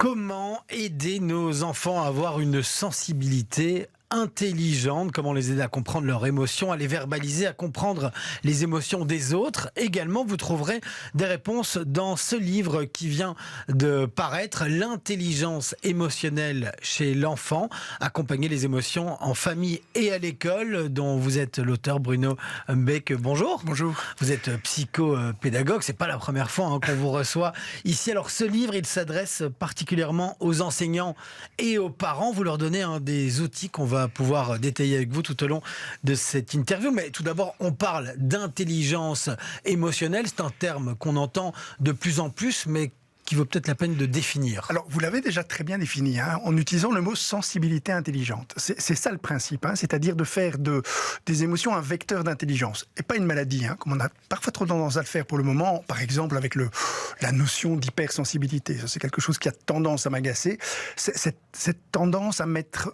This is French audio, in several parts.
Comment aider nos enfants à avoir une sensibilité intelligente? Comment les aider à comprendre leurs émotions, à les verbaliser, à comprendre les émotions des autres? Également, vous trouverez des réponses dans ce livre qui vient de paraître, L'intelligence émotionnelle chez l'enfant, accompagner les émotions en famille et à l'école, dont vous êtes l'auteur, Bruno Humbeck. Bonjour. Bonjour. Vous êtes psychopédagogue, c'est pas la première fois qu'on vous reçoit ici. Alors ce livre, il s'adresse particulièrement aux enseignants et aux parents. Vous leur donnez des outils qu'on va pouvoir détailler avec vous tout au long de cette interview. Mais tout d'abord, on parle d'intelligence émotionnelle. C'est un terme qu'on entend de plus en plus, mais qui vaut peut-être la peine de définir. Alors, vous l'avez déjà très bien défini, en utilisant le mot sensibilité intelligente. C'est ça le principe, c'est-à-dire de faire des émotions un vecteur d'intelligence, et pas une maladie, comme on a parfois trop tendance à le faire pour le moment, par exemple avec la notion d'hypersensibilité. C'est quelque chose qui a tendance à m'agacer, cette tendance à mettre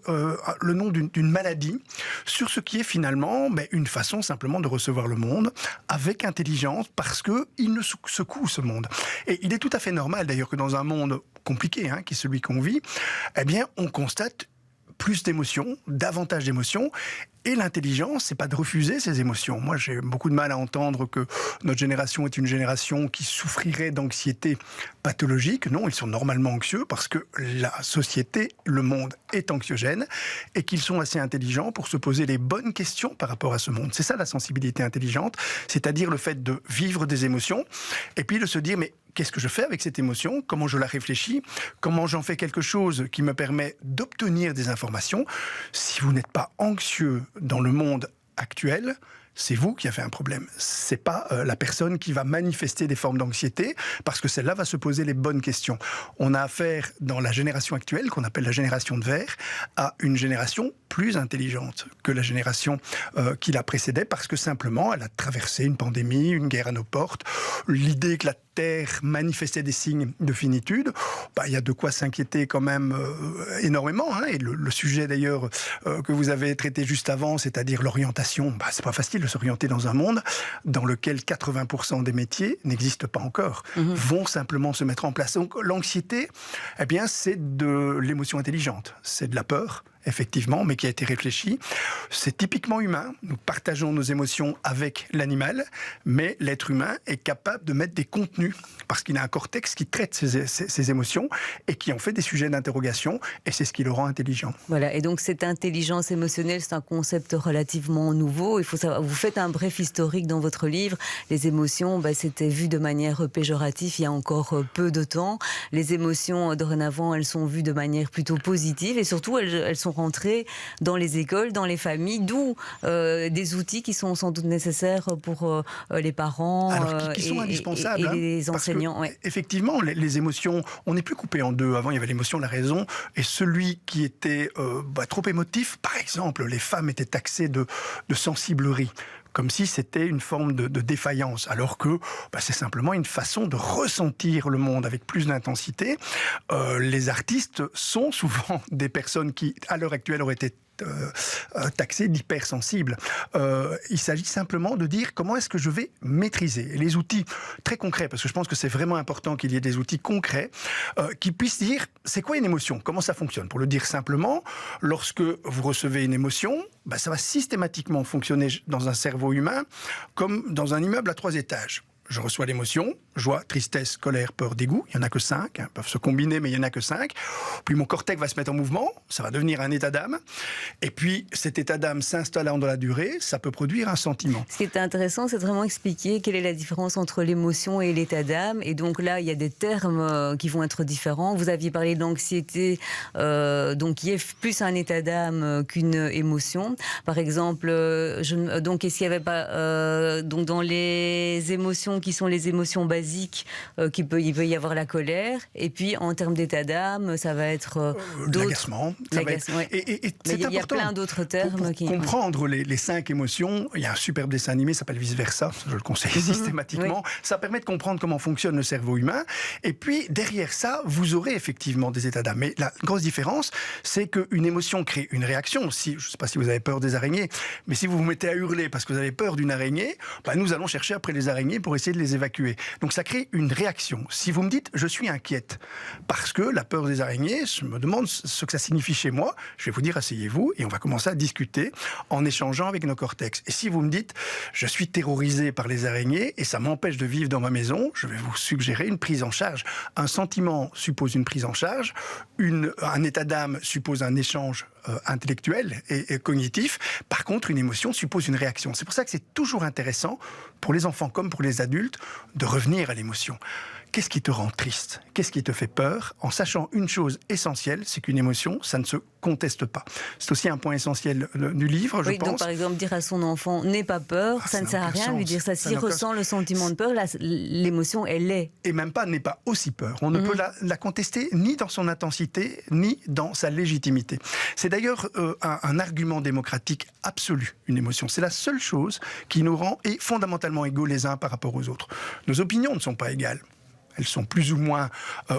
le nom d'une maladie sur ce qui est finalement une façon simplement de recevoir le monde avec intelligence, parce qu'il nous secoue ce monde. Et il est tout à fait normal d'ailleurs que dans un monde compliqué, qui est celui qu'on vit, on constate plus d'émotions, davantage d'émotions. Et l'intelligence, c'est pas de refuser ces émotions. Moi, j'ai beaucoup de mal à entendre que notre génération est une génération qui souffrirait d'anxiété pathologique. Non, ils sont normalement anxieux parce que la société, le monde est anxiogène et qu'ils sont assez intelligents pour se poser les bonnes questions par rapport à ce monde. C'est ça la sensibilité intelligente, c'est-à-dire le fait de vivre des émotions et puis de se dire mais qu'est-ce que je fais avec cette émotion? Comment je la réfléchis? Comment j'en fais quelque chose qui me permet d'obtenir des informations? Si vous n'êtes pas anxieux dans le monde actuel, c'est vous qui avez un problème. C'est pas la personne qui va manifester des formes d'anxiété, parce que celle-là va se poser les bonnes questions. On a affaire, dans la génération actuelle, qu'on appelle la génération de verre, à une génération plus intelligente que la génération qui la précédait, parce que simplement, elle a traversé une pandémie, une guerre à nos portes, l'idée que la Terre manifestait des signes de finitude, il y a de quoi s'inquiéter quand même énormément. Et le sujet d'ailleurs que vous avez traité juste avant, c'est-à-dire l'orientation, c'est pas facile de s'orienter dans un monde dans lequel 80% des métiers n'existent pas encore, vont simplement se mettre en place. Donc l'anxiété, c'est de l'émotion intelligente, c'est de la peur, effectivement, mais qui a été réfléchi. C'est typiquement humain. Nous partageons nos émotions avec l'animal, mais l'être humain est capable de mettre des contenus, parce qu'il a un cortex qui traite ces émotions et qui en fait des sujets d'interrogation, et c'est ce qui le rend intelligent. Voilà, et donc cette intelligence émotionnelle, c'est un concept relativement nouveau. Il faut savoir, vous faites un bref historique dans votre livre. Les émotions, c'était vu de manière péjorative il y a encore peu de temps. Les émotions, dorénavant, elles sont vues de manière plutôt positive, et surtout, elles sont rentrées dans les écoles, dans les familles, d'où des outils qui sont sans doute nécessaires pour les parents. Alors, qui sont indispensables, et les enseignants. Parce que, effectivement, les émotions, on n'est plus coupé en deux. Avant, il y avait l'émotion, la raison, et celui qui était trop émotif, par exemple, les femmes étaient taxées de sensiblerie, comme si c'était une forme de défaillance, alors que c'est simplement une façon de ressentir le monde avec plus d'intensité. Les artistes sont souvent des personnes qui, à l'heure actuelle, auraient été taxés d'hypersensibles. Il s'agit simplement de dire comment est-ce que je vais maîtriser. Et les outils très concrets, parce que je pense que c'est vraiment important qu'il y ait des outils concrets qui puissent dire c'est quoi une émotion, comment ça fonctionne. Pour le dire simplement, lorsque vous recevez une émotion, ça va systématiquement fonctionner dans un cerveau humain comme dans un immeuble à 3 étages. Je reçois l'émotion, joie, tristesse, colère, peur, dégoût. Il n'y en a que 5, peuvent se combiner, mais il n'y en a que 5. Puis mon cortex va se mettre en mouvement, ça va devenir un état d'âme. Et puis cet état d'âme s'installant dans la durée, ça peut produire un sentiment. Ce qui est intéressant, c'est de vraiment expliquer quelle est la différence entre l'émotion et l'état d'âme. Et donc là, il y a des termes qui vont être différents. Vous aviez parlé d'anxiété, donc qui est plus un état d'âme qu'une émotion. Par exemple, donc est-ce qu'il n'y avait pas donc dans les émotions qui sont les émotions basiques, il peut y avoir la colère, et puis en termes d'état d'âme, ça va être d'autres... L'agacement. Et il y a plein d'autres termes. Pour comprendre les 5 émotions, il y a un superbe dessin animé, ça s'appelle Vice Versa, je le conseille systématiquement. Oui. Ça permet de comprendre comment fonctionne le cerveau humain, et puis derrière ça, vous aurez effectivement des états d'âme. Mais la grosse différence, c'est qu'une émotion crée une réaction. Je ne sais pas si vous avez peur des araignées, mais si vous vous mettez à hurler parce que vous avez peur d'une araignée, nous allons chercher après les araignées pour essayer essayer de les évacuer. Donc ça crée une réaction. Si vous me dites « je suis inquiète » parce que la peur des araignées, je me demande ce que ça signifie chez moi, je vais vous dire « asseyez-vous » et on va commencer à discuter en échangeant avec nos cortex. Et si vous me dites « je suis terrorisé par les araignées et ça m'empêche de vivre dans ma maison », je vais vous suggérer une prise en charge. Un sentiment suppose une prise en charge, un état d'âme suppose un échange intellectuel et cognitif. Par contre, une émotion suppose une réaction. C'est pour ça que c'est toujours intéressant, pour les enfants comme pour les adultes, de revenir à l'émotion. Qu'est-ce qui te rend triste? Qu'est-ce qui te fait peur? En sachant une chose essentielle, c'est qu'une émotion, ça ne se conteste pas. C'est aussi un point essentiel du livre, je pense. Donc, par exemple, dire à son enfant « n'aie pas peur », ça ne sert à rien de lui dire ça. S'il ressent le sentiment de peur, l'émotion, elle l'est. Et même pas « n'aie pas aussi peur ». On ne peut la contester ni dans son intensité, ni dans sa légitimité. C'est d'ailleurs un argument démocratique absolu, une émotion. C'est la seule chose qui nous rend fondamentalement égaux les uns par rapport aux autres. Nos opinions ne sont pas égales. Elles sont plus ou moins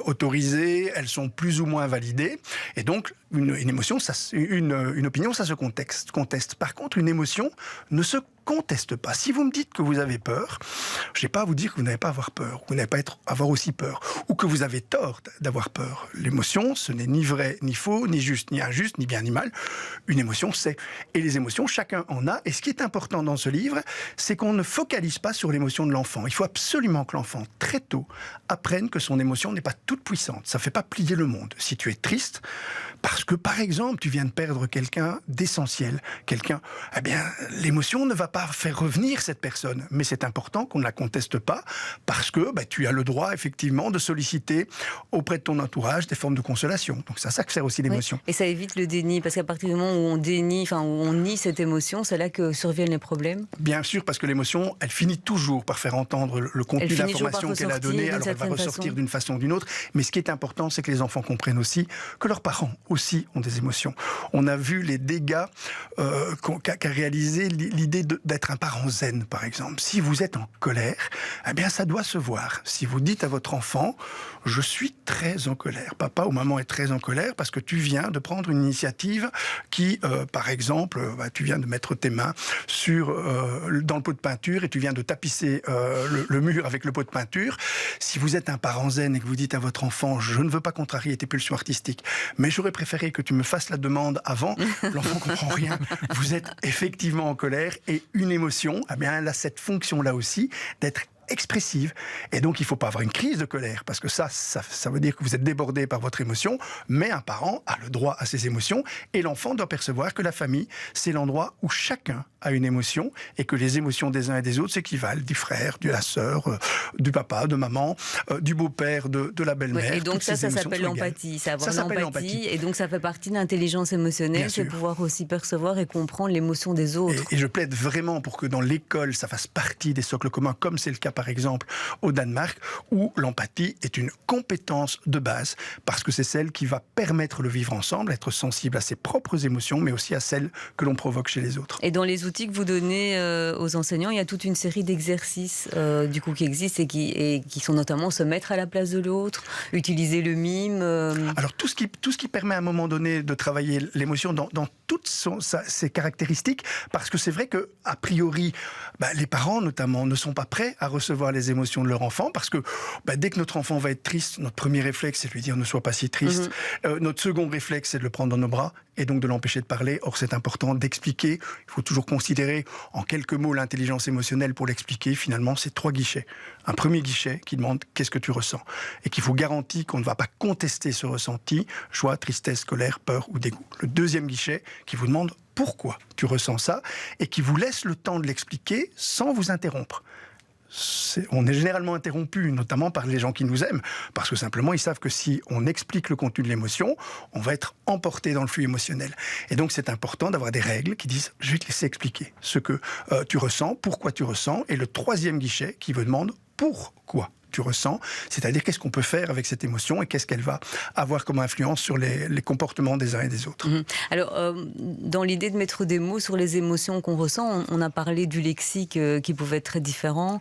autorisées, elles sont plus ou moins validées. Et donc, une émotion, une opinion, ça se conteste. Par contre, une émotion ne se conteste pas. Si vous me dites que vous avez peur, je n'ai pas à vous dire que vous n'avez pas à avoir peur, ou vous n'avez pas à avoir aussi peur, ou que vous avez tort d'avoir peur. L'émotion, ce n'est ni vrai, ni faux, ni juste, ni injuste, ni bien, ni mal. Une émotion, c'est. Et les émotions, chacun en a. Et ce qui est important dans ce livre, c'est qu'on ne focalise pas sur l'émotion de l'enfant. Il faut absolument que l'enfant, très tôt, apprenne que son émotion n'est pas toute puissante. Ça ne fait pas plier le monde. Si tu es triste, parce que, par exemple, tu viens de perdre quelqu'un d'essentiel, eh bien, l'émotion ne va pas faire revenir cette personne. Mais c'est important qu'on ne la conteste pas, parce que tu as le droit, effectivement, de solliciter auprès de ton entourage des formes de consolation. Donc c'est à ça que sert aussi l'émotion. Oui. Et ça évite le déni, parce qu'à partir du moment où on dénie, où on nie cette émotion, c'est là que surviennent les problèmes. Bien sûr, parce que l'émotion, elle finit toujours par faire entendre le contenu d'information qu'elle a donné, alors elle va ressortir d'une façon ou d'une autre. Mais ce qui est important, c'est que les enfants comprennent aussi que leurs parents aussi ont des émotions. On a vu les dégâts qu'a réalisé l'idée d'être un parent zen, par exemple. Si vous êtes en colère, eh bien, ça doit se voir. Si vous dites à votre enfant, je suis très en colère. Papa ou maman est très en colère parce que tu viens de prendre une initiative qui, par exemple, tu viens de mettre tes mains dans le pot de peinture et tu viens de tapisser le mur avec le pot de peinture. Si vous êtes un parent zen et que vous dites à votre enfant, je ne veux pas contrarier tes pulsions artistiques, mais j'aurais préféré que tu me fasses la demande avant, l'enfant ne comprend rien. Vous êtes effectivement en colère et une émotion, eh bien, elle a cette fonction-là aussi d'être expressive. Et donc, il ne faut pas avoir une crise de colère, parce que ça veut dire que vous êtes débordé par votre émotion, mais un parent a le droit à ses émotions, et l'enfant doit percevoir que la famille, c'est l'endroit où chacun a une émotion, et que les émotions des uns et des autres s'équivalent, du frère, de la sœur, du papa, de maman, du beau-père, de la belle-mère. Oui, et donc ça s'appelle l'empathie, c'est avoir l'empathie, et donc ça fait partie de l'intelligence émotionnelle, c'est pouvoir aussi percevoir et comprendre l'émotion des autres. Et je plaide vraiment pour que dans l'école, ça fasse partie des socles communs, comme c'est le cas par exemple au Danemark, où l'empathie est une compétence de base, parce que c'est celle qui va permettre le vivre ensemble, être sensible à ses propres émotions, mais aussi à celles que l'on provoque chez les autres. Et dans les outils que vous donnez aux enseignants, il y a toute une série d'exercices qui existent et qui sont notamment se mettre à la place de l'autre, utiliser le mime. Alors tout ce qui permet à un moment donné de travailler l'émotion dans toutes ses caractéristiques, parce que c'est vrai que a priori, les parents notamment ne sont pas prêts à recevoir les émotions de leur enfant, parce que dès que notre enfant va être triste, notre premier réflexe c'est de lui dire ne sois pas si triste. Notre second réflexe c'est de le prendre dans nos bras et donc de l'empêcher de parler. Or c'est important d'expliquer. Il faut toujours considérer en quelques mots l'intelligence émotionnelle pour l'expliquer. Finalement c'est 3 guichets. Un premier guichet qui demande qu'est-ce que tu ressens, et qui vous garantit qu'on ne va pas contester ce ressenti, joie, tristesse, colère, peur ou dégoût. Le deuxième guichet qui vous demande pourquoi tu ressens ça, et qui vous laisse le temps de l'expliquer sans vous interrompre. On est généralement interrompu, notamment par les gens qui nous aiment, parce que simplement ils savent que si on explique le contenu de l'émotion, on va être emporté dans le flux émotionnel. Et donc c'est important d'avoir des règles qui disent je vais te laisser expliquer ce que tu ressens, pourquoi tu ressens, et le troisième guichet qui vous demande pourquoi tu ressens, c'est-à-dire qu'est-ce qu'on peut faire avec cette émotion et qu'est-ce qu'elle va avoir comme influence sur les comportements des uns et des autres. Alors, dans l'idée de mettre des mots sur les émotions qu'on ressent, on a parlé du lexique qui pouvait être très différent.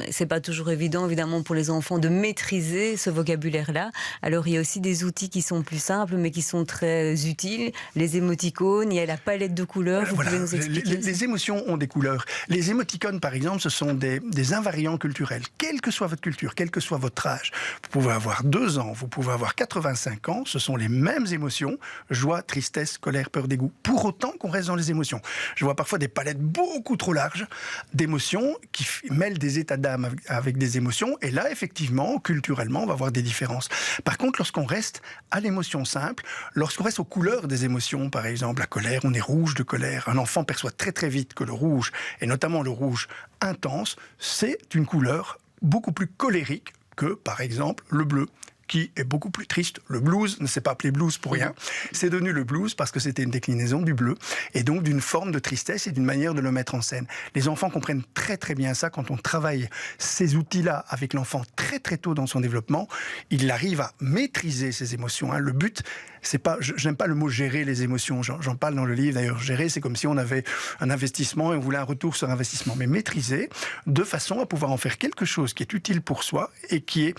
C'est pas toujours évident, évidemment, pour les enfants de maîtriser ce vocabulaire-là. Alors, il y a aussi des outils qui sont plus simples, mais qui sont très utiles. Les émoticônes, il y a la palette de couleurs. Vous pouvez nous expliquer les émotions ont des couleurs. Les émoticônes, par exemple, ce sont des invariants culturels. Quelle que soit votre culture, quel que soit votre âge, vous pouvez avoir 2 ans, vous pouvez avoir 85 ans, ce sont les mêmes émotions, joie, tristesse, colère, peur, dégoût. Pour autant qu'on reste dans les émotions. Je vois parfois des palettes beaucoup trop larges d'émotions qui mêlent des états d'âme avec des émotions. Et là, effectivement, culturellement, on va avoir des différences. Par contre, lorsqu'on reste à l'émotion simple, lorsqu'on reste aux couleurs des émotions, par exemple, la colère, on est rouge de colère. Un enfant perçoit très très vite que le rouge, et notamment le rouge intense, c'est une couleur beaucoup plus colérique que, par exemple, le bleu, qui est beaucoup plus triste. Le blues ne s'est pas appelé blues pour rien. C'est devenu le blues parce que c'était une déclinaison du bleu et donc d'une forme de tristesse et d'une manière de le mettre en scène. Les enfants comprennent très très bien ça quand on travaille ces outils-là avec l'enfant très très tôt dans son développement. Il arrive à maîtriser ses émotions. Le but, c'est pas, j'aime pas le mot gérer les émotions. J'en parle dans le livre d'ailleurs. Gérer, c'est comme si on avait un investissement et on voulais un retour sur investissement. Mais maîtriser de façon à pouvoir en faire quelque chose qui est utile pour soi et qui est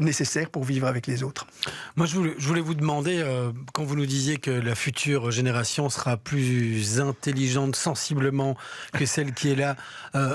nécessaire pour vivre avec les autres. Moi, je voulais vous demander, quand vous nous disiez que la future génération sera plus intelligente sensiblement que celle qui est là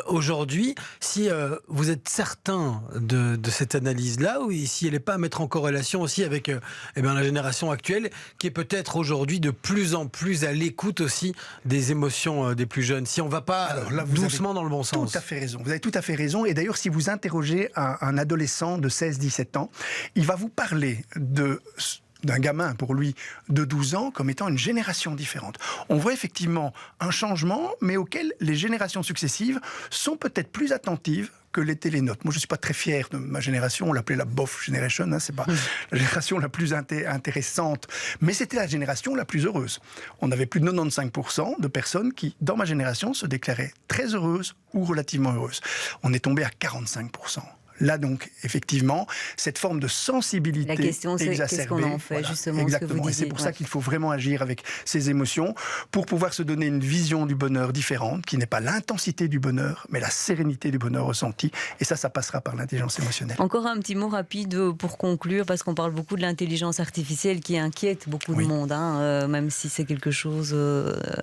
aujourd'hui, si vous êtes certain de cette analyse-là, ou si elle n'est pas à mettre en corrélation aussi avec la génération actuelle, qui est peut-être aujourd'hui de plus en plus à l'écoute aussi des émotions des plus jeunes, si on ne va pas doucement dans le bon sens. Tout à fait raison. Vous avez tout à fait raison. Et d'ailleurs, si vous interrogez un adolescent de 16-17 ans, il va vous parler d'un gamin, pour lui, de 12 ans, comme étant une génération différente. On voit effectivement un changement, mais auquel les générations successives sont peut-être plus attentives que l'étaient les nôtres. Moi, je ne suis pas très fier de ma génération. On l'appelait la bof generation. C'est pas la génération la plus intéressante, mais c'était la génération la plus heureuse. On avait plus de 95% de personnes qui, dans ma génération, se déclaraient très heureuses ou relativement heureuses. On est tombé à 45%. Là, donc, effectivement, cette forme de sensibilité la question, c'est exacerbée. qu'est-ce qu'on en fait, justement, exactement. Ce que vous disiez, et c'est pour ça qu'il faut vraiment agir avec ces émotions pour pouvoir se donner une vision du bonheur différente, qui n'est pas l'intensité du bonheur, mais la sérénité du bonheur ressenti. Et ça passera par l'intelligence émotionnelle. Encore un petit mot rapide pour conclure, parce qu'on parle beaucoup de l'intelligence artificielle qui inquiète beaucoup de monde, même si c'est quelque chose,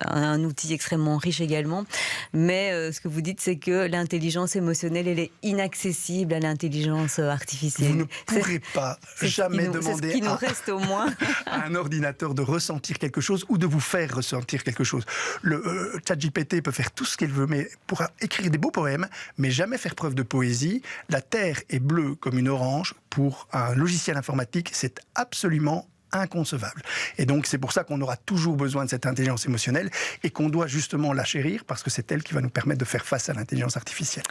un outil extrêmement riche également. Mais ce que vous dites, c'est que l'intelligence émotionnelle, elle est inaccessible à l'intelligence artificielle. Vous ne pourrez pas jamais demander reste au moins à un ordinateur de ressentir quelque chose ou de vous faire ressentir quelque chose. Le ChatGPT peut faire tout ce qu'il veut, mais pourra écrire des beaux poèmes, mais jamais faire preuve de poésie. La terre est bleue comme une orange. Pour un logiciel informatique, c'est absolument inconcevable. Et donc, c'est pour ça qu'on aura toujours besoin de cette intelligence émotionnelle et qu'on doit justement la chérir parce que c'est elle qui va nous permettre de faire face à l'intelligence artificielle.